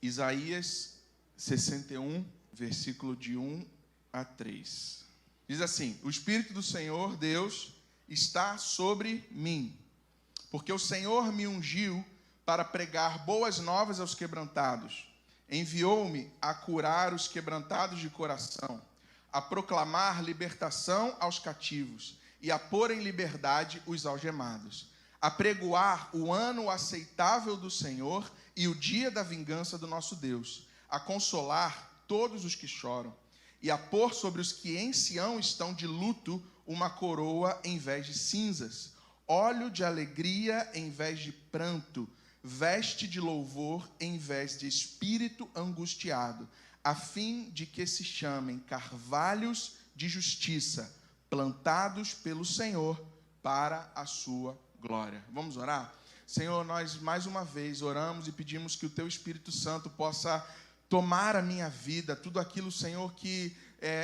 Isaías 61, versículo de 1 a 3. Diz assim: o Espírito do Senhor Deus está sobre mim, porque o Senhor me ungiu para pregar boas novas aos quebrantados. Enviou-me a curar os quebrantados de coração, a proclamar libertação aos cativos e a pôr em liberdade os algemados, a pregoar o ano aceitável do Senhor e o dia da vingança do nosso Deus, a consolar todos os que choram e a pôr sobre os que em Sião estão de luto uma coroa em vez de cinzas, óleo de alegria em vez de pranto, veste de louvor em vez de espírito angustiado, a fim de que se chamem carvalhos de justiça, plantados pelo Senhor para a sua glória. Vamos orar? Senhor, nós mais uma vez oramos e pedimos que o Teu Espírito Santo possa tomar a minha vida, tudo aquilo, Senhor, que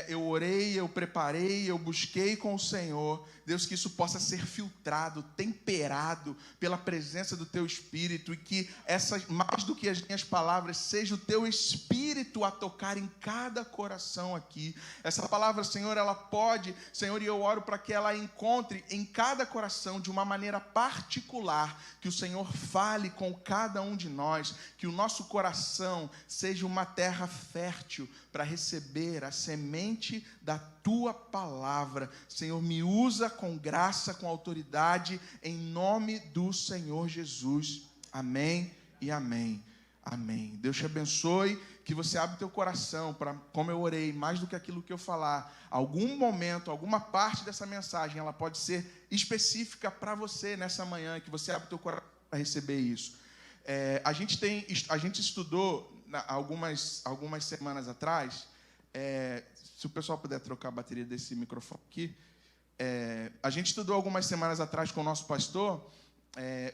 eu orei, eu preparei, eu busquei com o Senhor. Deus, que isso possa ser filtrado, temperado pela presença do Teu Espírito, e que mais do que as minhas palavras, seja o Teu Espírito a tocar em cada coração aqui. Essa palavra, Senhor, ela pode, Senhor, e eu oro para que ela encontre em cada coração de uma maneira particular, que o Senhor fale com cada um de nós, que o nosso coração seja uma terra fértil para receber a semente da Tua palavra. Senhor, me usa com graça, com autoridade, em nome do Senhor Jesus. Amém e amém. Amém. Deus te abençoe, que você abra o teu coração para, como eu orei, mais do que aquilo que eu falar, algum momento, alguma parte dessa mensagem, ela pode ser específica para você nessa manhã, que você abra o teu coração para receber isso. A gente estudou algumas semanas atrás, se o pessoal puder trocar a bateria desse microfone aqui, a gente estudou algumas semanas atrás com o nosso pastor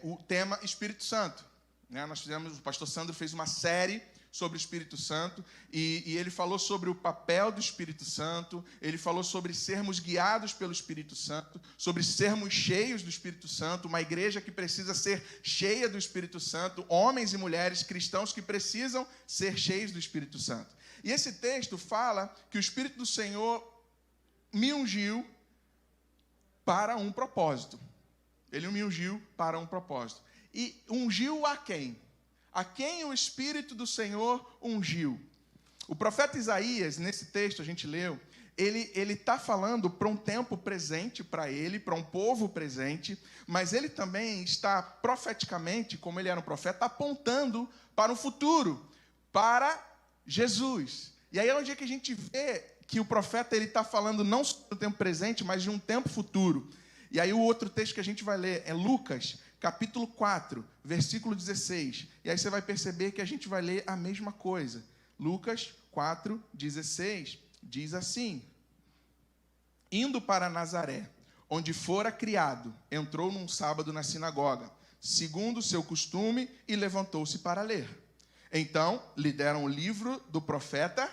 o tema Espírito Santo, né? O pastor Sandro fez uma série sobre o Espírito Santo, e ele falou sobre o papel do Espírito Santo, ele falou sobre sermos guiados pelo Espírito Santo, sobre sermos cheios do Espírito Santo, uma igreja que precisa ser cheia do Espírito Santo, homens e mulheres cristãos que precisam ser cheios do Espírito Santo. E esse texto fala que o Espírito do Senhor me ungiu para um propósito. Ele me ungiu para um propósito. E ungiu a quem? A quem o Espírito do Senhor ungiu? O profeta Isaías, nesse texto a gente leu, ele está falando para um tempo presente para ele, para um povo presente, mas ele também está profeticamente, como ele era um profeta, apontando para o futuro, para Jesus. E aí é onde é que a gente vê que o profeta está falando não só do tempo presente, mas de um tempo futuro. E aí o outro texto que a gente vai ler é Lucas, capítulo 4, versículo 16. E aí você vai perceber que a gente vai ler a mesma coisa. Lucas 4, 16, diz assim: indo para Nazaré, onde fora criado, entrou num sábado na sinagoga, segundo o seu costume, e levantou-se para ler. Então lhe deram o livro do profeta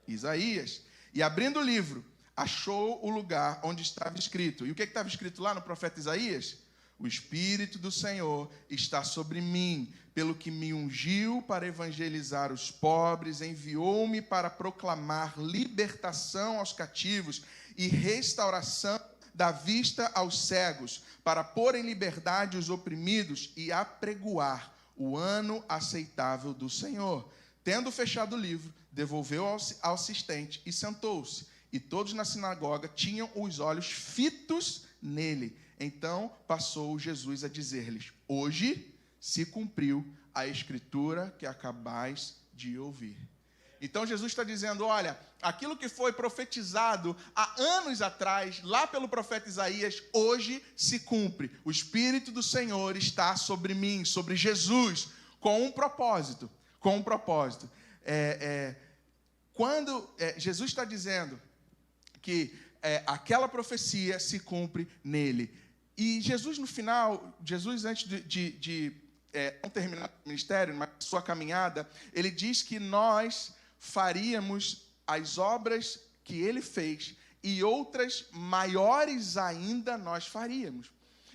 Isaías. E abrindo o livro, achou o lugar onde estava escrito. E o que estava escrito lá no profeta Isaías? O Espírito do Senhor está sobre mim, pelo que me ungiu para evangelizar os pobres, enviou-me para proclamar libertação aos cativos e restauração da vista aos cegos, para pôr em liberdade os oprimidos e apregoar o ano aceitável do Senhor. Tendo fechado o livro, devolveu ao assistente e sentou-se. E todos na sinagoga tinham os olhos fitos nele. Então passou Jesus a dizer-lhes: hoje se cumpriu a escritura que acabais de ouvir. Então Jesus está dizendo: olha, aquilo que foi profetizado há anos atrás, lá pelo profeta Isaías, hoje se cumpre. O Espírito do Senhor está sobre mim, sobre Jesus, com um propósito. Quando Jesus está dizendo que aquela profecia se cumpre nele. E Jesus, no final, antes de não terminar o ministério, mas sua caminhada, ele diz que nós faríamos as obras que ele fez e outras maiores ainda nós faríamos.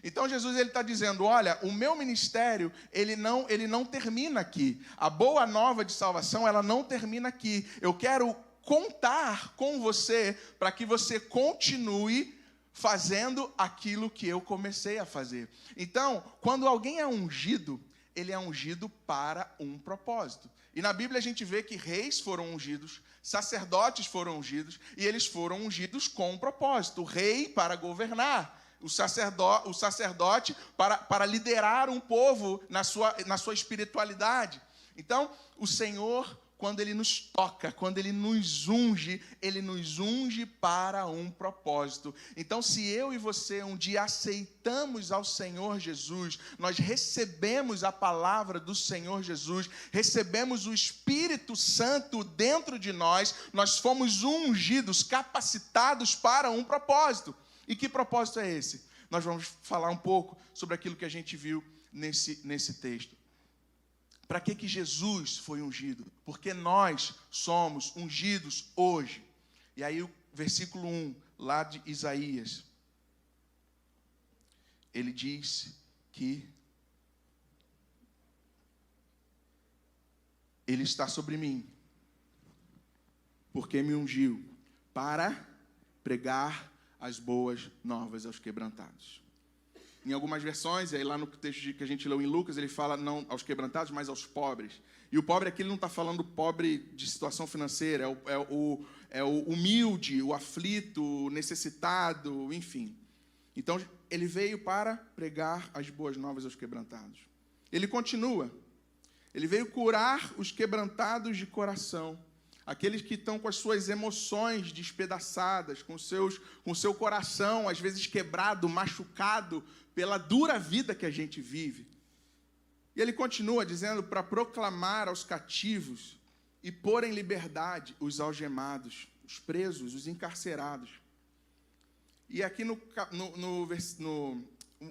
Então Jesus está dizendo, olha, o meu ministério, ele não termina aqui. A boa nova de salvação, ela não termina aqui. Eu quero contar com você para que você continue fazendo aquilo que eu comecei a fazer. Então, quando alguém é ungido, ele é ungido para um propósito. E na Bíblia a gente vê que reis foram ungidos, sacerdotes foram ungidos, e eles foram ungidos com um propósito. O rei para governar, o sacerdote para liderar um povo na sua espiritualidade. Então, o Senhor, quando Ele nos toca, quando Ele nos unge para um propósito. Então, se eu e você um dia aceitamos ao Senhor Jesus, nós recebemos a palavra do Senhor Jesus, recebemos o Espírito Santo dentro de nós, nós fomos ungidos, capacitados para um propósito. E que propósito é esse? Nós vamos falar um pouco sobre aquilo que a gente viu nesse texto. Para que Jesus foi ungido? Porque nós somos ungidos hoje. E aí o versículo 1, lá de Isaías, ele diz que Ele está sobre mim, porque me ungiu para pregar as boas novas aos quebrantados. Em algumas versões, e aí lá no texto que a gente leu em Lucas, ele fala não aos quebrantados, mas aos pobres. E o pobre aqui ele não está falando pobre de situação financeira, é o humilde, o aflito, o necessitado, enfim. Então, ele veio para pregar as boas novas aos quebrantados. Ele continua. Ele veio curar os quebrantados de coração. Aqueles que estão com as suas emoções despedaçadas, com o seu coração, às vezes quebrado, machucado, pela dura vida que a gente vive. E ele continua dizendo para proclamar aos cativos e pôr em liberdade os algemados, os presos, os encarcerados. E aqui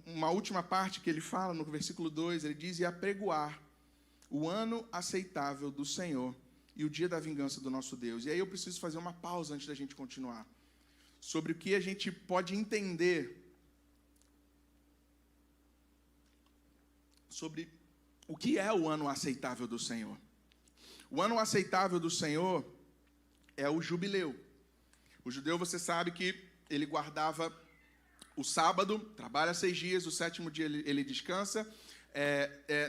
uma última parte que ele fala, no versículo 2, ele diz, e apregoar o ano aceitável do Senhor e o dia da vingança do nosso Deus. E aí eu preciso fazer uma pausa antes da gente continuar. Sobre o que a gente pode entender sobre o que é o ano aceitável do Senhor. O ano aceitável do Senhor é o jubileu. O judeu, você sabe que ele guardava o sábado, trabalha 6 dias, o 7º dia ele descansa.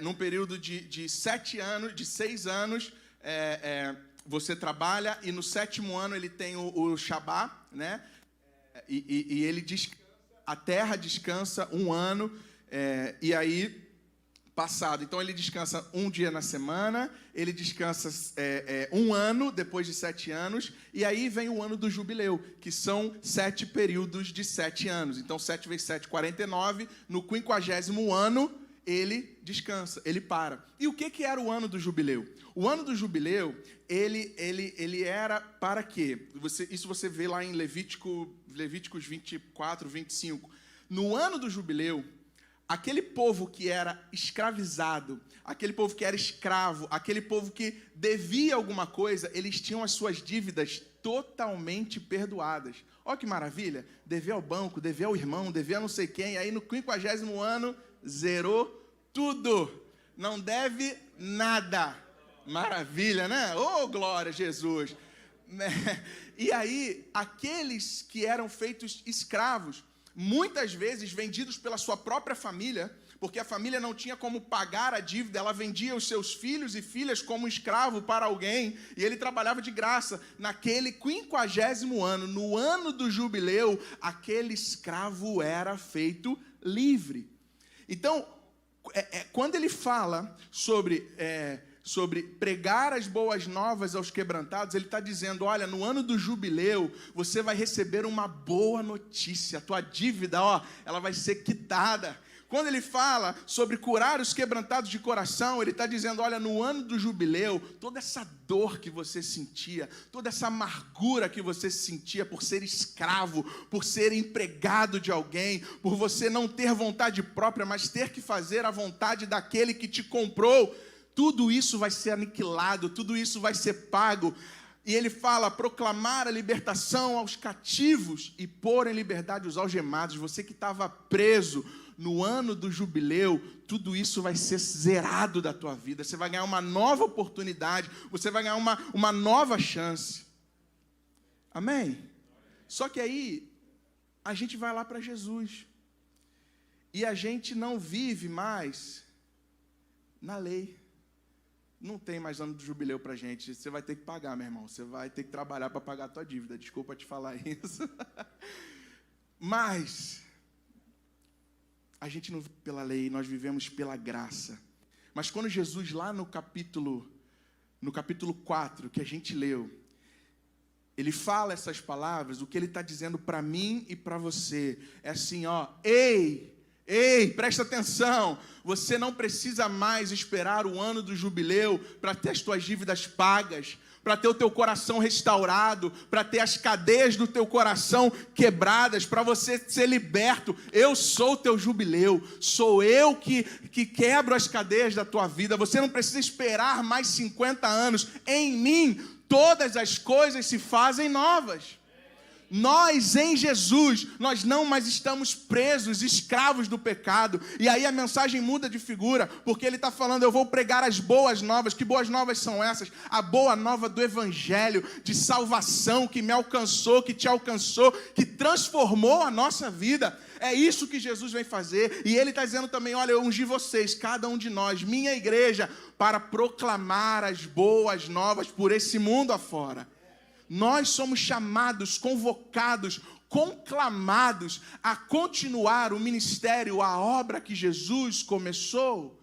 Num período de 6 anos, você trabalha, e no 7º ano ele tem o Shabá, né? E ele descansa, a terra descansa 1 ano, e aí passado. Então, ele descansa 1 dia na semana, ele descansa 1 ano, depois de 7 anos, e aí vem o ano do jubileu, que são 7 períodos de 7 anos. Então, 7 vezes 7, 49. No 50º ano, ele descansa, ele para. E o que era o ano do jubileu? O ano do jubileu, ele era para quê? Isso você vê lá em Levíticos 24, 25. No ano do jubileu, aquele povo que era escravizado, aquele povo que era escravo, aquele povo que devia alguma coisa, eles tinham as suas dívidas totalmente perdoadas. Olha que maravilha! Dever ao banco, dever ao irmão, dever a não sei quem, aí no 50º ano, zerou tudo. Não deve nada. Maravilha, né? Oh, glória a Jesus! E aí, aqueles que eram feitos escravos, muitas vezes vendidos pela sua própria família, porque a família não tinha como pagar a dívida, ela vendia os seus filhos e filhas como escravo para alguém, e ele trabalhava de graça. Naquele 50º ano, no ano do jubileu, aquele escravo era feito livre. Então, quando ele fala sobre pregar as boas novas aos quebrantados, ele está dizendo, olha, no ano do jubileu, você vai receber uma boa notícia, a tua dívida, ela vai ser quitada. Quando ele fala sobre curar os quebrantados de coração, ele está dizendo, olha, no ano do jubileu, toda essa dor que você sentia, toda essa amargura que você sentia por ser escravo, por ser empregado de alguém, por você não ter vontade própria, mas ter que fazer a vontade daquele que te comprou, tudo isso vai ser aniquilado, tudo isso vai ser pago. E ele fala, proclamar a libertação aos cativos e pôr em liberdade os algemados. Você que estava preso no ano do jubileu, tudo isso vai ser zerado da tua vida. Você vai ganhar uma nova oportunidade, você vai ganhar uma nova chance. Amém? Só que aí, a gente vai lá para Jesus. E a gente não vive mais na lei. Não tem mais ano do jubileu para a gente. Você vai ter que pagar, meu irmão. Você vai ter que trabalhar para pagar a tua dívida. Desculpa te falar isso. Mas a gente não vive pela lei, nós vivemos pela graça. Mas quando Jesus, lá no capítulo 4, que a gente leu, ele fala essas palavras, o que ele está dizendo para mim e para você é assim, ó, Ei, presta atenção, você não precisa mais esperar o ano do jubileu para ter as tuas dívidas pagas, para ter o teu coração restaurado, para ter as cadeias do teu coração quebradas, para você ser liberto. Eu sou o teu jubileu, sou eu que quebro as cadeias da tua vida. Você não precisa esperar mais 50 anos. Em mim, todas as coisas se fazem novas. Nós, em Jesus, nós não mais estamos presos, escravos do pecado. E aí a mensagem muda de figura, porque ele está falando, eu vou pregar as boas novas. Que boas novas são essas? A boa nova do Evangelho, de salvação, que me alcançou, que te alcançou, que transformou a nossa vida. É isso que Jesus vem fazer. E ele está dizendo também, olha, eu ungi vocês, cada um de nós, minha igreja, para proclamar as boas novas por esse mundo afora. Nós somos chamados, convocados, conclamados a continuar o ministério, a obra que Jesus começou.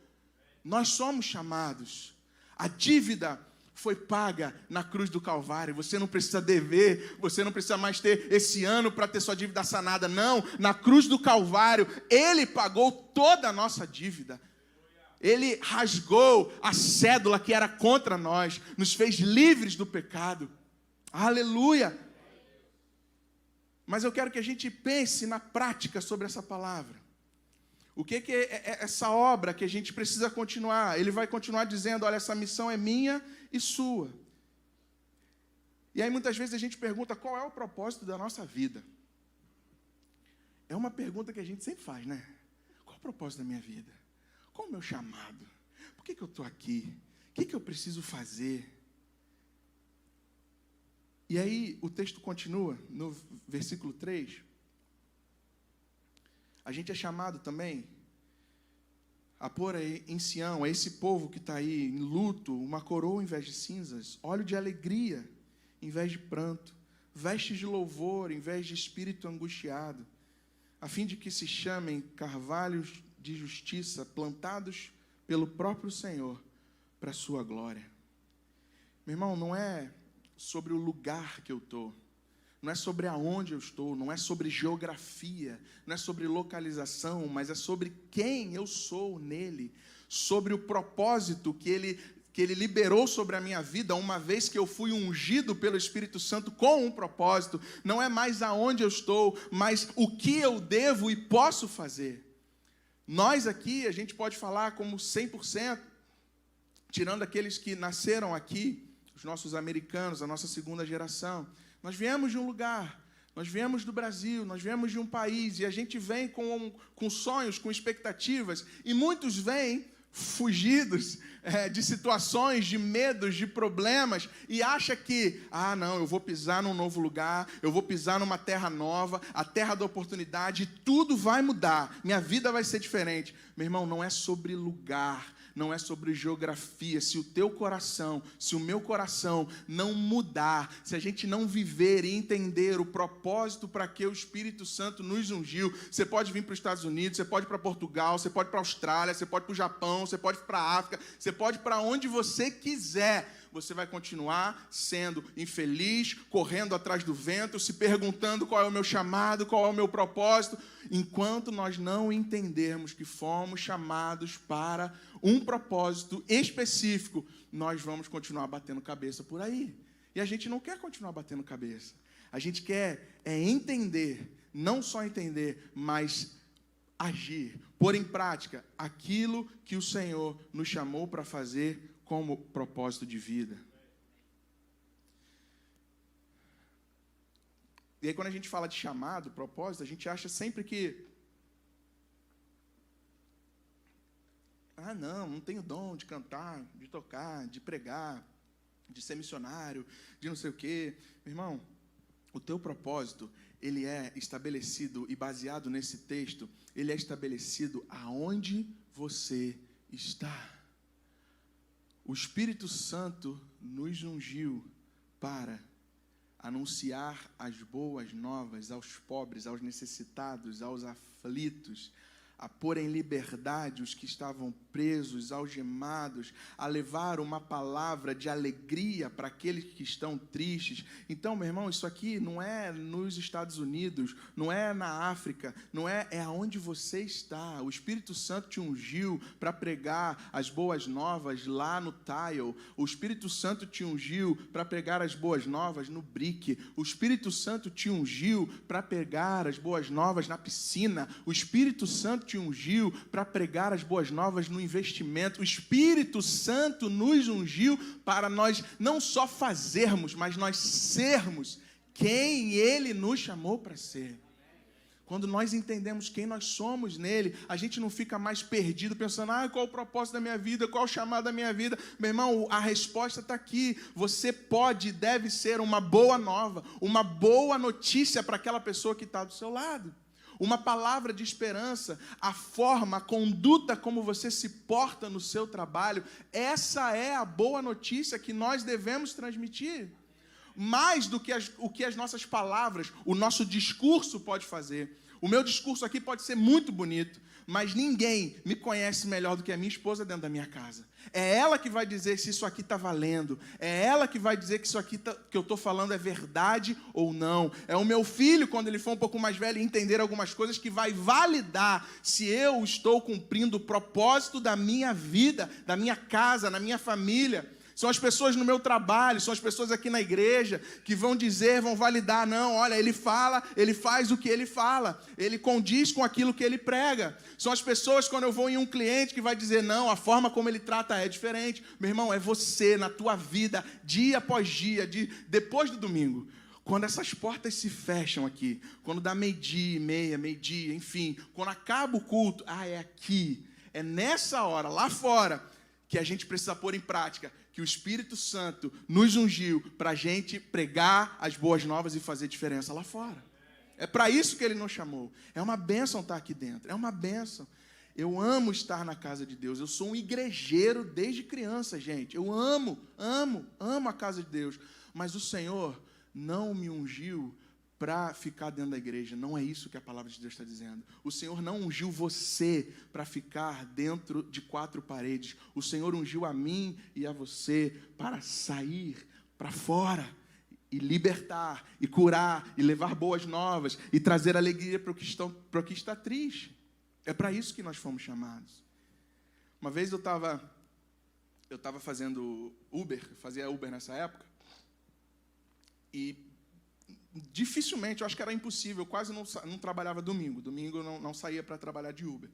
Nós somos chamados. A dívida foi paga na cruz do Calvário. Você não precisa dever, você não precisa mais ter esse ano para ter sua dívida sanada. Não, na cruz do Calvário, Ele pagou toda a nossa dívida. Ele rasgou a cédula que era contra nós, nos fez livres do pecado. Aleluia! Mas eu quero que a gente pense na prática sobre essa palavra. O que é essa obra que a gente precisa continuar? Ele vai continuar dizendo, olha, essa missão é minha e sua. E aí muitas vezes a gente pergunta, qual é o propósito da nossa vida? É uma pergunta que a gente sempre faz, né? Qual é o propósito da minha vida? Qual é o meu chamado? Por que eu estou aqui? O que eu preciso fazer? E aí o texto continua, no versículo 3. A gente é chamado também a pôr em Sião, a esse povo que está aí em luto, uma coroa em vez de cinzas, óleo de alegria em vez de pranto, vestes de louvor em vez de espírito angustiado, a fim de que se chamem carvalhos de justiça, plantados pelo próprio Senhor, para a sua glória. Meu irmão, não é sobre o lugar que eu estou, não é sobre aonde eu estou, não é sobre geografia, não é sobre localização, mas é sobre quem eu sou nele, sobre o propósito que ele liberou sobre a minha vida, uma vez que eu fui ungido pelo Espírito Santo com um propósito. Não é mais aonde eu estou, mas o que eu devo e posso fazer. Nós aqui, a gente pode falar como 100%, tirando aqueles que nasceram aqui, os nossos americanos, a nossa segunda geração. Nós viemos de um lugar, nós viemos do Brasil, nós viemos de um país, e a gente vem com sonhos, com expectativas, e muitos vêm fugidos de situações, de medos, de problemas, e acha que, não, eu vou pisar num novo lugar, eu vou pisar numa terra nova, a terra da oportunidade, tudo vai mudar, minha vida vai ser diferente. Meu irmão, não é sobre lugar, não é sobre geografia. Se o teu coração, se o meu coração não mudar, se a gente não viver e entender o propósito para que o Espírito Santo nos ungiu, você pode vir para os Estados Unidos, você pode ir para Portugal, você pode ir para a Austrália, você pode ir para o Japão, você pode ir para a África, você pode ir para onde você quiser. Você vai continuar sendo infeliz, correndo atrás do vento, se perguntando qual é o meu chamado, qual é o meu propósito, enquanto nós não entendermos que fomos chamados para um propósito específico, nós vamos continuar batendo cabeça por aí. E a gente não quer continuar batendo cabeça. A gente quer entender, não só entender, mas agir, pôr em prática aquilo que o Senhor nos chamou para fazer como propósito de vida. E aí, quando a gente fala de chamado, propósito, a gente acha sempre que não tenho dom de cantar, de tocar, de pregar, de ser missionário, de não sei o quê. Meu irmão, o teu propósito, ele é estabelecido, e baseado nesse texto, ele é estabelecido aonde você está. O Espírito Santo nos ungiu para anunciar as boas novas aos pobres, aos necessitados, aos aflitos, a pôr em liberdade os que estavam presos, algemados, a levar uma palavra de alegria para aqueles que estão tristes. Então, meu irmão, isso aqui não é nos Estados Unidos, não é na África, é aonde você está. O Espírito Santo te ungiu para pregar as boas novas lá no Tile. O Espírito Santo te ungiu para pregar as boas novas no Brick. O Espírito Santo te ungiu para pregar as boas novas na piscina. O Espírito Santo te ungiu para pregar as boas novas no investimento. O Espírito Santo nos ungiu para nós não só fazermos, mas nós sermos quem Ele nos chamou para ser. Quando nós entendemos quem nós somos nele, a gente não fica mais perdido, pensando, qual o propósito da minha vida, qual o chamado da minha vida. Meu irmão, a resposta está aqui. Você pode e deve ser uma boa nova, uma boa notícia para aquela pessoa que está do seu lado. Uma palavra de esperança, a forma, a conduta como você se porta no seu trabalho, essa é a boa notícia que nós devemos transmitir. Mais do que o que as nossas palavras, o nosso discurso pode fazer. O meu discurso aqui pode ser muito bonito, mas ninguém me conhece melhor do que a minha esposa dentro da minha casa. É ela que vai dizer se isso aqui está valendo. É ela que vai dizer que isso aqui que eu estou falando é verdade ou não. É o meu filho, quando ele for um pouco mais velho e entender algumas coisas, que vai validar se eu estou cumprindo o propósito da minha vida, da minha casa, na minha família. São as pessoas no meu trabalho, são as pessoas aqui na igreja que vão dizer, vão validar, não, olha, ele fala, ele faz o que ele fala, ele condiz com aquilo que ele prega. São as pessoas quando eu vou em um cliente que vai dizer, não, a forma como ele trata é diferente. Meu irmão, é você na tua vida, dia após dia, depois do domingo. Quando essas portas se fecham aqui, quando dá meio-dia e meia, meio-dia, enfim, quando acaba o culto, é aqui, é nessa hora, lá fora, que a gente precisa pôr em prática, que o Espírito Santo nos ungiu para a gente pregar as boas novas e fazer diferença lá fora. É para isso que Ele nos chamou. É uma bênção estar aqui dentro, é uma bênção. Eu amo estar na casa de Deus, eu sou um igrejeiro desde criança, gente. Eu amo a casa de Deus. Mas o Senhor não me ungiu para ficar dentro da igreja. Não é isso que a palavra de Deus está dizendo. O Senhor não ungiu você para ficar dentro de quatro paredes. O Senhor ungiu a mim e a você para sair para fora e libertar, e curar, e levar boas novas, e trazer alegria para o que está triste. É para isso que nós fomos chamados. Uma vez eu estava fazendo Uber, fazia Uber nessa época, e dificilmente, eu acho que era impossível, eu quase não trabalhava domingo. Domingo eu não saía para trabalhar de Uber.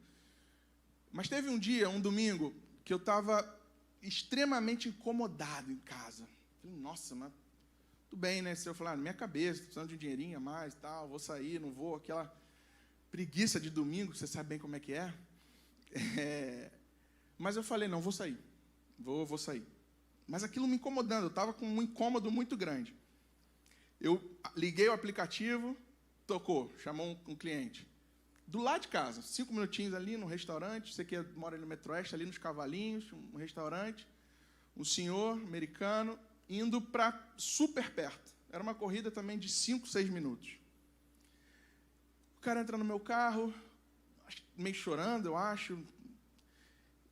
Mas teve um domingo, que eu estava extremamente incomodado em casa. Falei, nossa, mas tudo bem, né? Se eu falar, minha cabeça, estou precisando de um dinheirinho a mais, tal, vou sair, não vou, aquela preguiça de domingo, você sabe bem como é que é. Mas eu falei, não, vou sair, vou sair. Mas aquilo me incomodando, eu estava com um incômodo muito grande. Eu liguei o aplicativo, tocou, chamou um cliente. Do lado de casa, 5 minutinhos ali no restaurante, você que mora ali no Metroeste, ali nos Cavalinhos, um restaurante, um senhor americano indo para super perto. Era uma corrida também de 5, 6 minutos. O cara entra no meu carro, meio chorando, eu acho,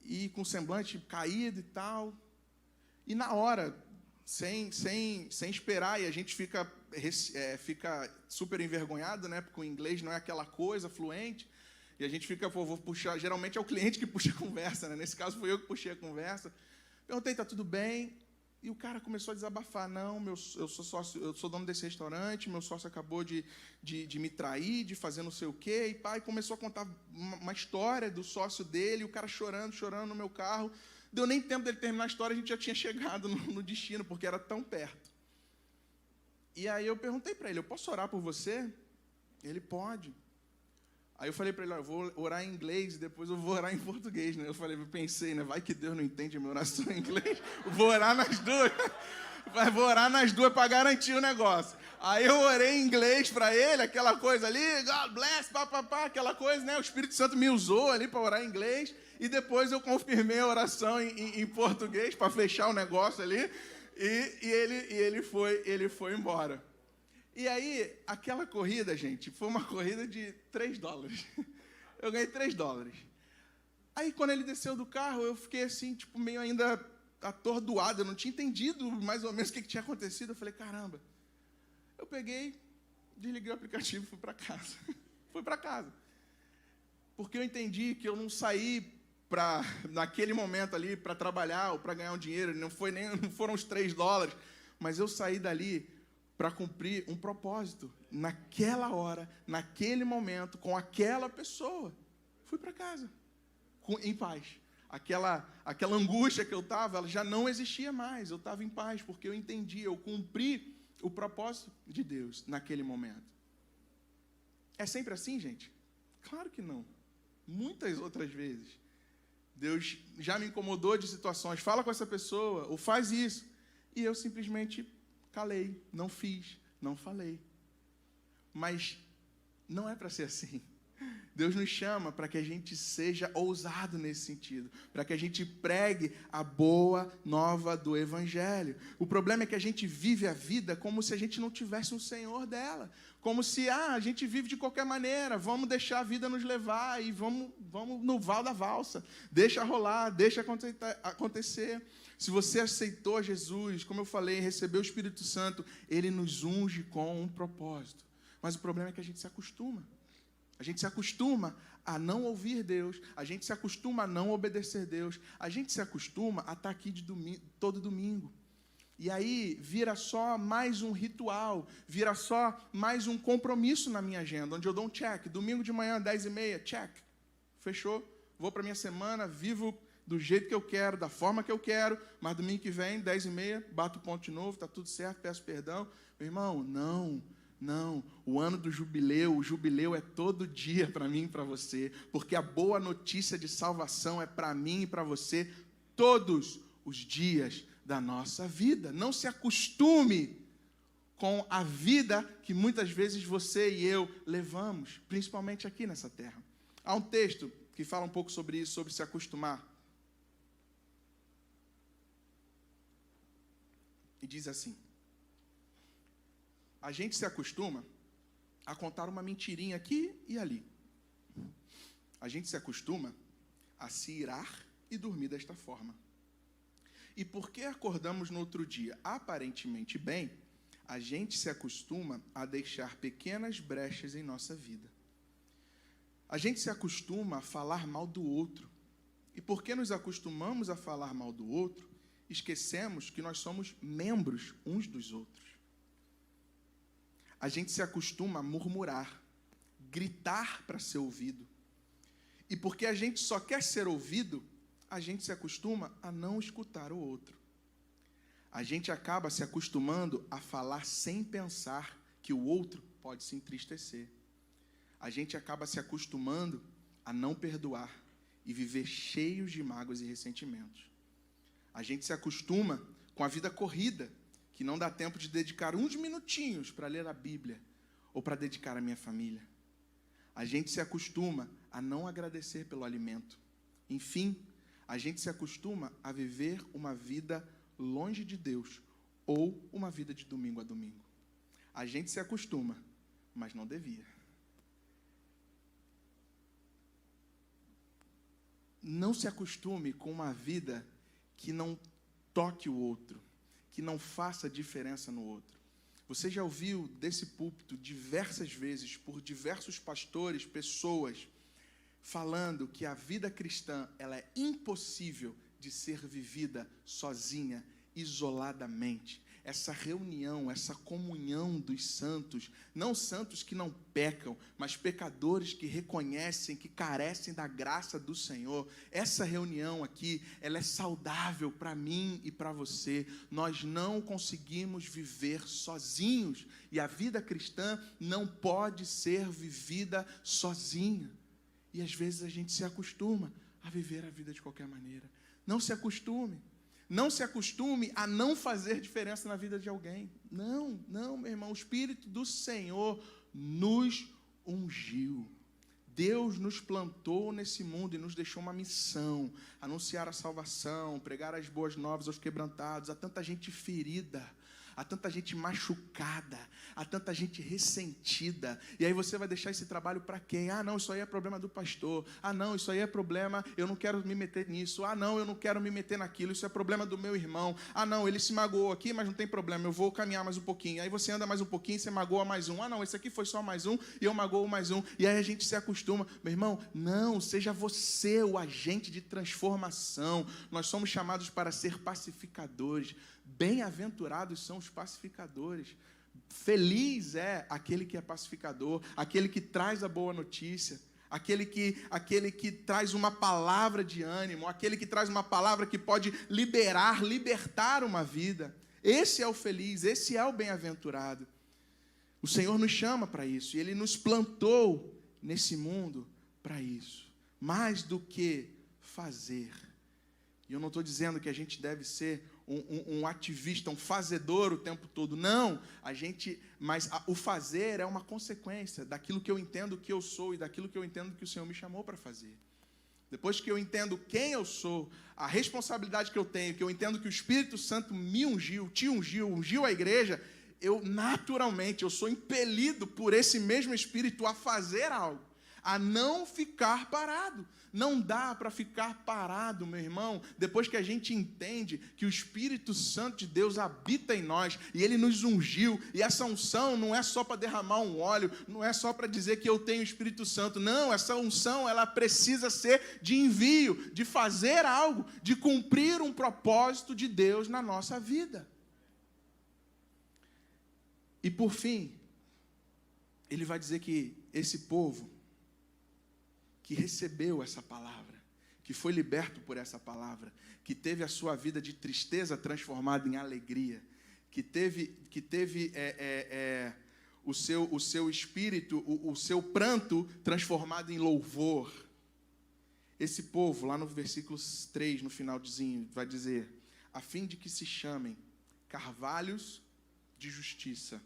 e com semblante caído e tal. E na hora, sem esperar, e a gente fica super envergonhado, né? Porque o inglês não é aquela coisa fluente, e a gente fica, vou puxar, geralmente é o cliente que puxa a conversa, né? Nesse caso foi eu que puxei a conversa. Perguntei, está tudo bem? E o cara começou a desabafar, não, eu sou sócio, eu sou dono desse restaurante, meu sócio acabou de me trair, de fazer não sei o quê, e pai começou a contar uma história do sócio dele, o cara chorando no meu carro. Deu nem tempo dele terminar a história, a gente já tinha chegado no destino, porque era tão perto. E aí eu perguntei para ele, eu posso orar por você? Ele pode. Aí eu falei para ele, eu vou orar em inglês e depois eu vou orar em português, né? Eu pensei, né? Vai que Deus não entende a minha oração em inglês. Eu vou orar nas duas. Vou orar nas duas para garantir o negócio. Aí eu orei em inglês para ele, aquela coisa ali, God bless, papapá, aquela coisa, né? O Espírito Santo me usou ali para orar em inglês. E depois eu confirmei a oração em português para fechar o negócio ali. E ele foi embora. E aí, aquela corrida, gente, foi uma corrida de $3. Eu ganhei $3. Aí, quando ele desceu do carro, eu fiquei assim, tipo, meio ainda atordoado. Eu não tinha entendido mais ou menos o que tinha acontecido. Eu falei, caramba. Eu peguei, desliguei o aplicativo e fui para casa. Fui para casa. Porque eu entendi que eu não saí naquele momento ali, para trabalhar ou para ganhar um dinheiro. Não foram os $3, mas eu saí dali para cumprir um propósito, naquela hora, naquele momento, com aquela pessoa. Fui para casa, em paz. Aquela angústia que eu estava, ela já não existia mais. Eu estava em paz, porque eu entendi, eu cumpri o propósito de Deus naquele momento. É sempre assim, gente? Claro que não. Muitas outras vezes. Deus já me incomodou de situações, fala com essa pessoa, ou faz isso. E eu simplesmente calei, não fiz, não falei. Mas não é para ser assim. Deus nos chama para que a gente seja ousado nesse sentido, para que a gente pregue a boa nova do Evangelho. O problema é que a gente vive a vida como se a gente não tivesse um Senhor dela, como se a gente vive de qualquer maneira, vamos deixar a vida nos levar e vamos no val da valsa, deixa rolar, deixa acontecer. Se você aceitou Jesus, como eu falei, recebeu o Espírito Santo, ele nos unge com um propósito. Mas o problema é que a gente se acostuma. A gente se acostuma a não ouvir Deus, a gente se acostuma a não obedecer Deus, a gente se acostuma a estar aqui todo domingo. E aí vira só mais um ritual, vira só mais um compromisso na minha agenda, onde eu dou um check. Domingo de manhã, 10h30, check. Fechou? Vou para a minha semana, vivo do jeito que eu quero, da forma que eu quero, mas domingo que vem, 10h30, bato o ponto de novo, está tudo certo, peço perdão. Meu irmão, não, o ano do jubileu, o jubileu é todo dia para mim e para você, porque a boa notícia de salvação é para mim e para você todos os dias da nossa vida. Não se acostume com a vida que muitas vezes você e eu levamos, principalmente aqui nessa terra. Há um texto que fala um pouco sobre isso, sobre se acostumar. E diz assim: a gente se acostuma a contar uma mentirinha aqui e ali. A gente se acostuma a se irar e dormir desta forma. E porque acordamos no outro dia aparentemente bem, a gente se acostuma a deixar pequenas brechas em nossa vida. A gente se acostuma a falar mal do outro. E porque nos acostumamos a falar mal do outro, esquecemos que nós somos membros uns dos outros. A gente se acostuma a murmurar, gritar para ser ouvido. E porque a gente só quer ser ouvido, a gente se acostuma a não escutar o outro. A gente acaba se acostumando a falar sem pensar que o outro pode se entristecer. A gente acaba se acostumando a não perdoar e viver cheios de mágoas e ressentimentos. A gente se acostuma com a vida corrida, que não dá tempo de dedicar uns minutinhos para ler a Bíblia ou para dedicar à minha família. A gente se acostuma a não agradecer pelo alimento. Enfim, a gente se acostuma a viver uma vida longe de Deus ou uma vida de domingo a domingo. A gente se acostuma, mas não devia. Não se acostume com uma vida que não toque o outro, que não faça diferença no outro. Você já ouviu desse púlpito diversas vezes, por diversos pastores, pessoas, falando que a vida cristã ela é impossível de ser vivida sozinha, isoladamente. essa reunião, essa comunhão dos santos, não santos que não pecam, mas pecadores que reconhecem que carecem da graça do Senhor. Essa reunião aqui, ela é saudável para mim e para você. Nós não conseguimos viver sozinhos, e a vida cristã não pode ser vivida sozinha. E às vezes a gente se acostuma a viver a vida de qualquer maneira. Não se acostume. Não se acostume a não fazer diferença na vida de alguém. Não, meu irmão. O Espírito do Senhor nos ungiu. Deus nos plantou nesse mundo e nos deixou uma missão: anunciar a salvação, pregar as boas novas aos quebrantados, a tanta gente ferida, há tanta gente machucada, há tanta gente ressentida. E aí você vai deixar esse trabalho para quem? Ah, não, isso aí é problema do pastor. Ah, não, isso aí é problema, eu não quero me meter nisso. Ah, não, eu não quero me meter naquilo, isso é problema do meu irmão. Ah, não, ele se magoou aqui, mas não tem problema, eu vou caminhar mais um pouquinho. Aí você anda mais um pouquinho, você magoa mais um. Ah, não, esse aqui foi só mais um e eu magoo mais um. E aí a gente se acostuma. Meu irmão, não, seja você o agente de transformação. Nós somos chamados para ser pacificadores. Bem-aventurados são os pacificadores. Feliz é aquele que é pacificador, aquele que traz a boa notícia, aquele que traz uma palavra de ânimo, aquele que traz uma palavra que pode libertar uma vida. Esse é o feliz, esse é o bem-aventurado. O Senhor nos chama para isso, e Ele nos plantou nesse mundo para isso. Mais do que fazer. E eu não estou dizendo que a gente deve ser um ativista, um fazedor o tempo todo. Não, mas o fazer é uma consequência daquilo que eu entendo que eu sou e daquilo que eu entendo que o Senhor me chamou para fazer. Depois que eu entendo quem eu sou, a responsabilidade que eu tenho, que eu entendo que o Espírito Santo me ungiu, te ungiu a igreja, eu sou impelido por esse mesmo Espírito a fazer algo, a não ficar parado. Não dá para ficar parado, meu irmão, depois que a gente entende que o Espírito Santo de Deus habita em nós e Ele nos ungiu, e essa unção não é só para derramar um óleo, não é só para dizer que eu tenho o Espírito Santo, não, essa unção, ela precisa ser de envio, de fazer algo, de cumprir um propósito de Deus na nossa vida. E por fim, ele vai dizer que esse povo que recebeu essa palavra, que foi liberto por essa palavra, que teve a sua vida de tristeza transformada em alegria, que teve o seu espírito, o seu pranto transformado em louvor. Esse povo, lá no versículo 3, no finalzinho, vai dizer: a fim de que se chamem carvalhos de justiça,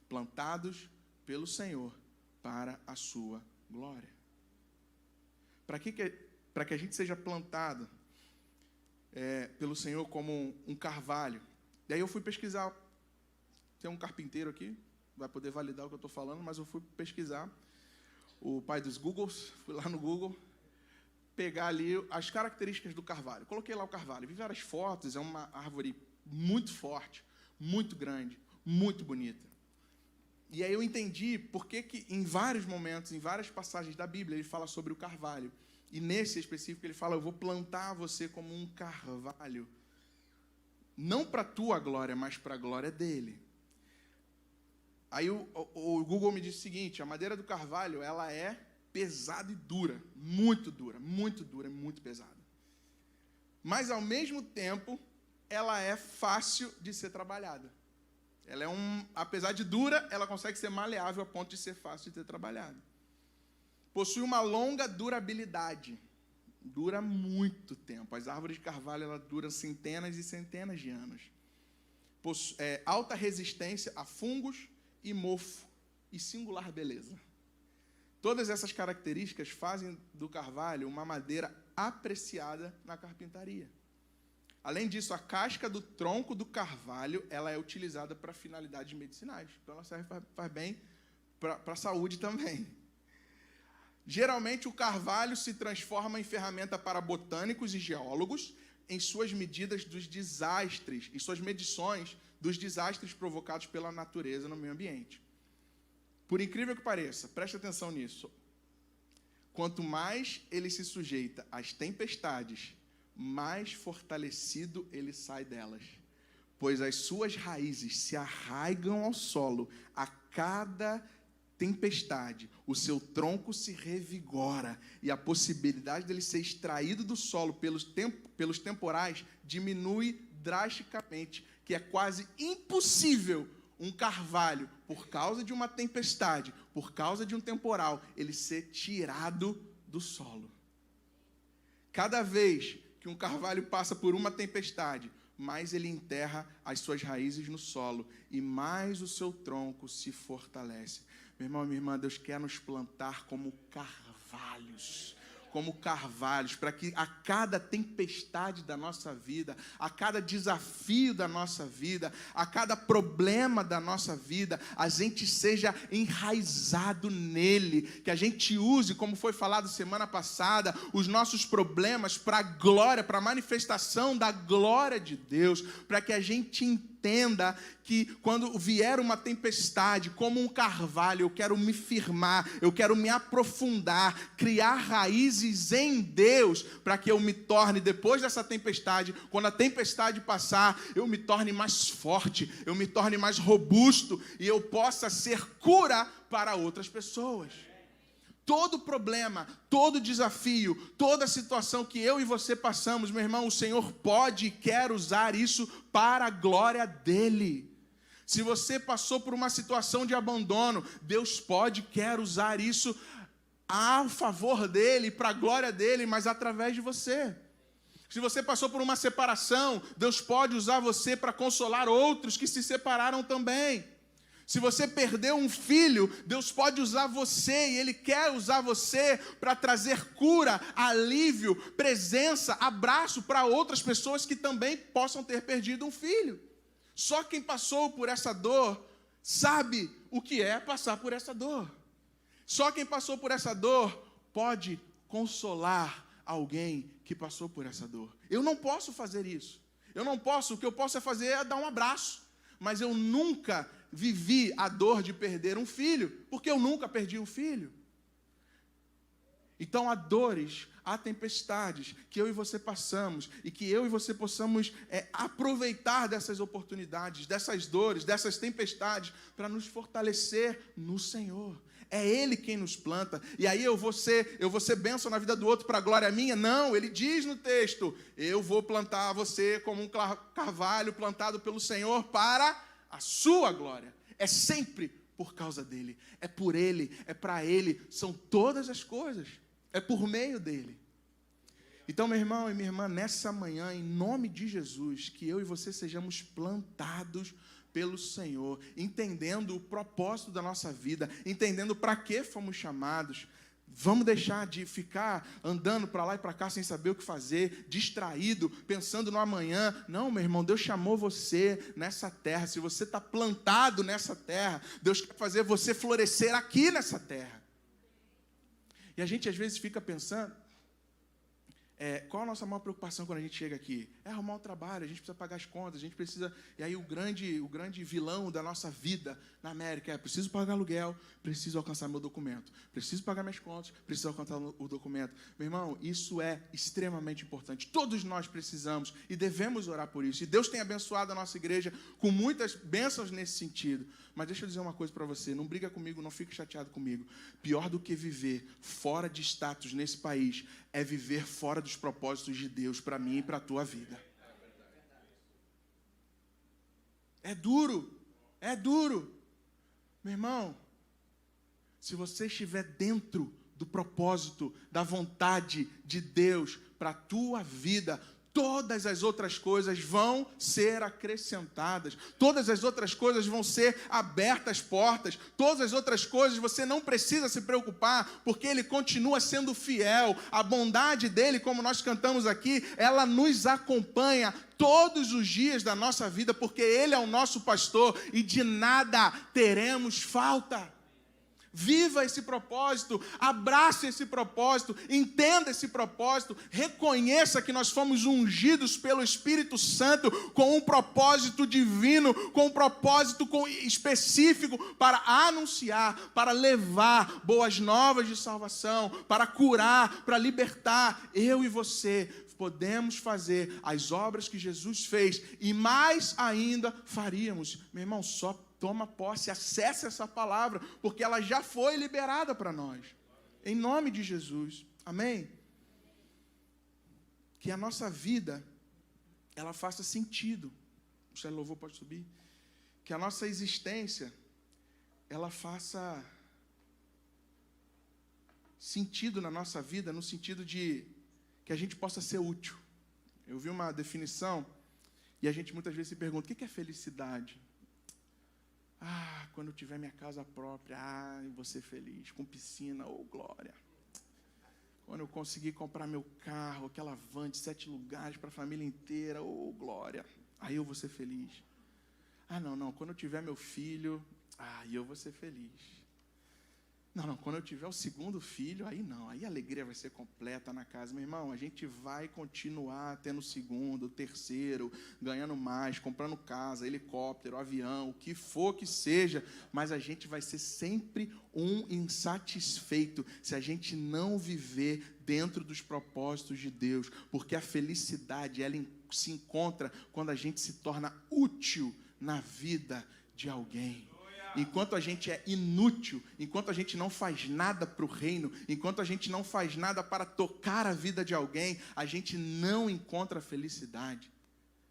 plantados pelo Senhor para a sua glória. Para que a gente seja plantado pelo Senhor como um carvalho. Daí eu fui pesquisar. Tem um carpinteiro aqui, vai poder validar o que eu estou falando, mas eu fui pesquisar. O pai dos Googles, fui lá no Google, pegar ali as características do carvalho. Coloquei lá o carvalho, vi várias fotos, é uma árvore muito forte, muito grande, muito bonita. E aí eu entendi por que em vários momentos, em várias passagens da Bíblia, ele fala sobre o carvalho. E nesse específico ele fala: eu vou plantar você como um carvalho. Não para a tua glória, mas para a glória dele. Aí o Google me disse o seguinte: a madeira do carvalho, ela é pesada e dura, muito e muito pesada. Mas ao mesmo tempo, ela é fácil de ser trabalhada. Ela apesar de dura, ela consegue ser maleável a ponto de ser fácil de ser trabalhada. Possui uma longa durabilidade. Dura muito tempo. As árvores de carvalho, ela duram centenas e centenas de anos. Alta resistência a fungos e mofo. E singular beleza. Todas essas características fazem do carvalho uma madeira apreciada na carpintaria. Além disso, a casca do tronco do carvalho, ela é utilizada para finalidades medicinais. Então, ela serve faz bem para a saúde também. Geralmente, o carvalho se transforma em ferramenta para botânicos e geólogos em suas medidas dos desastres, em suas medições dos desastres provocados pela natureza no meio ambiente. Por incrível que pareça, preste atenção nisso. Quanto mais ele se sujeita às tempestades, mais fortalecido ele sai delas. pois as suas raízes se arraigam ao solo a cada tempestade, o seu tronco se revigora e a possibilidade dele ser extraído do solo pelos temporais diminui drasticamente, que é quase impossível um carvalho, por causa de uma tempestade, por causa de um temporal, ele ser tirado do solo. Cada vez que um carvalho passa por uma tempestade, mais ele enterra as suas raízes no solo e mais o seu tronco se fortalece. Meu irmão e minha irmã, Deus quer nos plantar como carvalhos, para que a cada tempestade da nossa vida, a cada desafio da nossa vida, a cada problema da nossa vida, a gente seja enraizado nele, que a gente use, como foi falado semana passada, os nossos problemas para a glória, para a manifestação da glória de Deus, para que a gente entenda que quando vier uma tempestade, como um carvalho, eu quero me firmar, eu quero me aprofundar, criar raízes em Deus, para que eu me torne, depois dessa tempestade, quando a tempestade passar, eu me torne mais forte, eu me torne mais robusto, e eu possa ser cura para outras pessoas. Todo problema, todo desafio, toda situação que eu e você passamos, meu irmão, o Senhor pode e quer usar isso para a glória dEle. Se você passou por uma situação de abandono, Deus pode e quer usar isso a favor dEle, para a glória dEle, mas através de você. Se você passou por uma separação, Deus pode usar você para consolar outros que se separaram também. Se você perdeu um filho, Deus pode usar você, e Ele quer usar você para trazer cura, alívio, presença, abraço para outras pessoas que também possam ter perdido um filho. Só quem passou por essa dor sabe o que é passar por essa dor. Só quem passou por essa dor pode consolar alguém que passou por essa dor. Eu não posso fazer isso. O que eu posso fazer é dar um abraço. Mas eu nunca vivi a dor de perder um filho, porque eu nunca perdi um filho. Então há dores, há tempestades que eu e você passamos, e que eu e você possamos aproveitar dessas oportunidades, dessas dores, dessas tempestades, para nos fortalecer no Senhor. É Ele quem nos planta. E aí eu vou ser bênção na vida do outro para a glória minha? Não, Ele diz no texto, eu vou plantar você como um carvalho plantado pelo Senhor para a sua glória. É sempre por causa dEle, é por Ele, é para Ele, são todas as coisas, é por meio dEle. Então, meu irmão e minha irmã, nessa manhã, em nome de Jesus, que eu e você sejamos plantados pelo Senhor, entendendo o propósito da nossa vida, entendendo para que fomos chamados. Vamos deixar de ficar andando para lá e para cá sem saber o que fazer, distraído, pensando no amanhã. Não, meu irmão, Deus chamou você nessa terra. Se você está plantado nessa terra, Deus quer fazer você florescer aqui nessa terra. E a gente às vezes fica pensando, qual a nossa maior preocupação quando a gente chega aqui? É arrumar um trabalho, a gente precisa pagar as contas, a gente precisa... E aí o grande vilão da nossa vida na América preciso pagar aluguel, preciso alcançar meu documento, preciso pagar minhas contas, preciso alcançar o documento. Meu irmão, isso é extremamente importante. Todos nós precisamos e devemos orar por isso. E Deus tem abençoado a nossa igreja com muitas bênçãos nesse sentido. Mas deixa eu dizer uma coisa para você, não briga comigo, não fique chateado comigo. Pior do que viver fora de status nesse país é viver fora dos propósitos de Deus para mim e para a tua vida. É duro. Meu irmão, se você estiver dentro do propósito, da vontade de Deus para a tua vida, todas as outras coisas vão ser acrescentadas, todas as outras coisas vão ser abertas portas, todas as outras coisas você não precisa se preocupar, porque Ele continua sendo fiel, a bondade dEle, como nós cantamos aqui, ela nos acompanha todos os dias da nossa vida, porque Ele é o nosso pastor e de nada teremos falta. Viva esse propósito, abrace esse propósito, entenda esse propósito, reconheça que nós fomos ungidos pelo Espírito Santo com um propósito divino, com um propósito específico para anunciar, para levar boas novas de salvação, para curar, para libertar. Eu e você podemos fazer as obras que Jesus fez e mais ainda faríamos. Meu irmão, só toma posse, acesse essa palavra, porque ela já foi liberada para nós. Em nome de Jesus. Amém? Que a nossa vida, ela faça sentido. O Célio Louvor pode subir. Que a nossa existência, ela faça sentido na nossa vida, no sentido de que a gente possa ser útil. Eu vi uma definição e a gente muitas vezes se pergunta, o que é felicidade? Quando eu tiver minha casa própria, eu vou ser feliz, com piscina, glória. Quando eu conseguir comprar meu carro, aquela van de 7 lugares para a família inteira, glória. Aí eu vou ser feliz. Não, quando eu tiver meu filho, aí eu vou ser feliz. Não, quando eu tiver o segundo filho, aí a alegria vai ser completa na casa. Meu irmão, a gente vai continuar tendo o segundo, o terceiro, ganhando mais, comprando casa, helicóptero, avião, o que for que seja, mas a gente vai ser sempre um insatisfeito se a gente não viver dentro dos propósitos de Deus, porque a felicidade, ela se encontra quando a gente se torna útil na vida de alguém. Enquanto a gente é inútil, enquanto a gente não faz nada para o reino, enquanto a gente não faz nada para tocar a vida de alguém, a gente não encontra felicidade.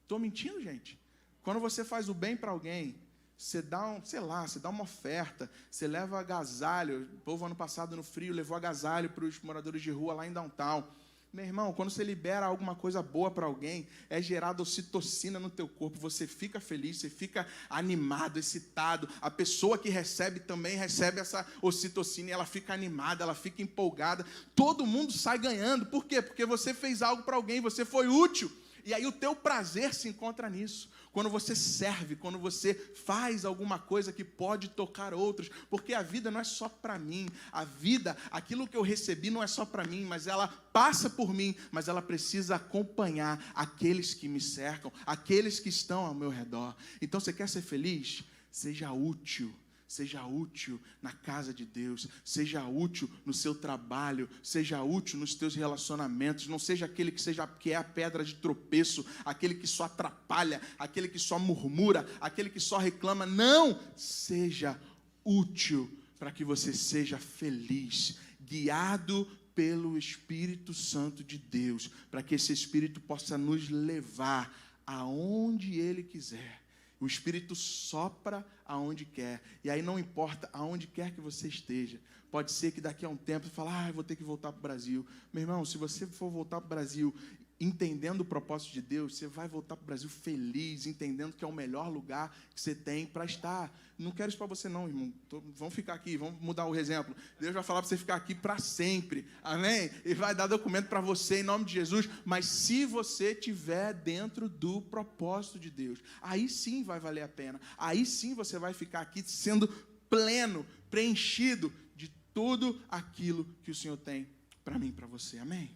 Estou mentindo, gente? Quando você faz o bem para alguém, você dá você dá uma oferta, você leva agasalho. O povo ano passado no frio levou agasalho para os moradores de rua lá em downtown. Meu irmão, quando você libera alguma coisa boa para alguém, é gerada ocitocina no teu corpo, você fica feliz, você fica animado, excitado. A pessoa que recebe também recebe essa ocitocina e ela fica animada, ela fica empolgada. Todo mundo sai ganhando. Por quê? Porque você fez algo para alguém, você foi útil. E aí o teu prazer se encontra nisso. Quando você serve, quando você faz alguma coisa que pode tocar outros. Porque a vida não é só para mim. A vida, aquilo que eu recebi não é só para mim, mas ela passa por mim. Mas ela precisa acompanhar aqueles que me cercam, aqueles que estão ao meu redor. Então, você quer ser feliz? Seja útil. Seja útil na casa de Deus, seja útil no seu trabalho, seja útil nos teus relacionamentos, não seja aquele que é a pedra de tropeço, aquele que só atrapalha, aquele que só murmura, aquele que só reclama. Não, seja útil para que você seja feliz, guiado pelo Espírito Santo de Deus, para que esse Espírito possa nos levar aonde Ele quiser. O Espírito sopra aonde quer. E aí não importa aonde quer que você esteja. Pode ser que daqui a um tempo você fale, eu vou ter que voltar para o Brasil. Meu irmão, se você for voltar para o Brasil entendendo o propósito de Deus, você vai voltar para o Brasil feliz, entendendo que é o melhor lugar que você tem para estar. Não quero isso para você não, irmão. Vamos ficar aqui, vamos mudar o exemplo. Deus vai falar para você ficar aqui para sempre. Amém? E vai dar documento para você em nome de Jesus. Mas se você estiver dentro do propósito de Deus, aí sim vai valer a pena. Aí sim você vai ficar aqui sendo pleno, preenchido de tudo aquilo que o Senhor tem para mim e para você. Amém?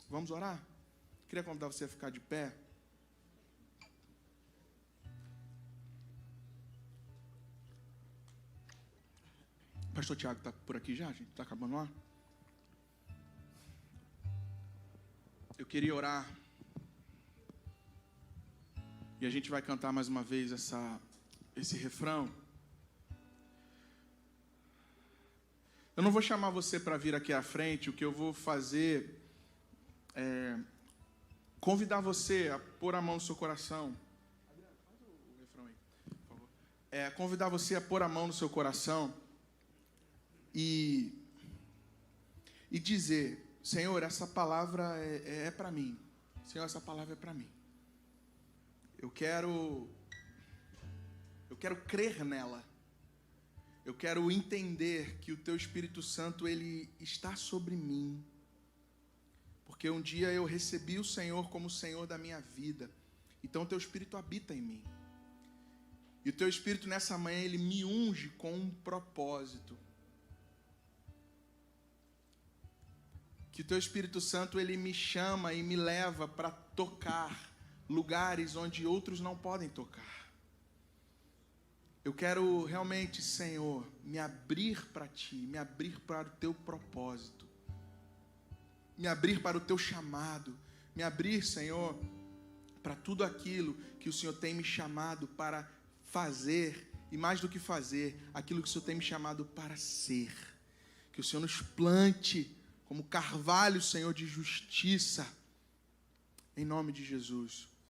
Vamos orar? Queria convidar você a ficar de pé. Pastor Tiago está por aqui já, gente? Está acabando lá? Eu queria orar. E a gente vai cantar mais uma vez esse refrão. Eu não vou chamar você para vir aqui à frente. O que eu vou fazer é convidar você a pôr a mão no seu coração. Faz o refrão aí, por favor. Convidar você a pôr a mão no seu coração e dizer: Senhor, essa palavra é para mim. Senhor, essa palavra é para mim. Eu quero crer nela. Eu quero entender que o Teu Espírito Santo, Ele está sobre mim. Porque um dia eu recebi o Senhor como o Senhor da minha vida. Então o Teu Espírito habita em mim. E o Teu Espírito nessa manhã, Ele me unge com um propósito. Que o Teu Espírito Santo, Ele me chama e me leva para tocar lugares onde outros não podem tocar. Eu quero realmente, Senhor, me abrir para Ti, me abrir para o Teu propósito. Me abrir para o Teu chamado, me abrir, Senhor, para tudo aquilo que o Senhor tem me chamado para fazer, e mais do que fazer, aquilo que o Senhor tem me chamado para ser. Que o Senhor nos plante como carvalho, Senhor, de justiça, em nome de Jesus.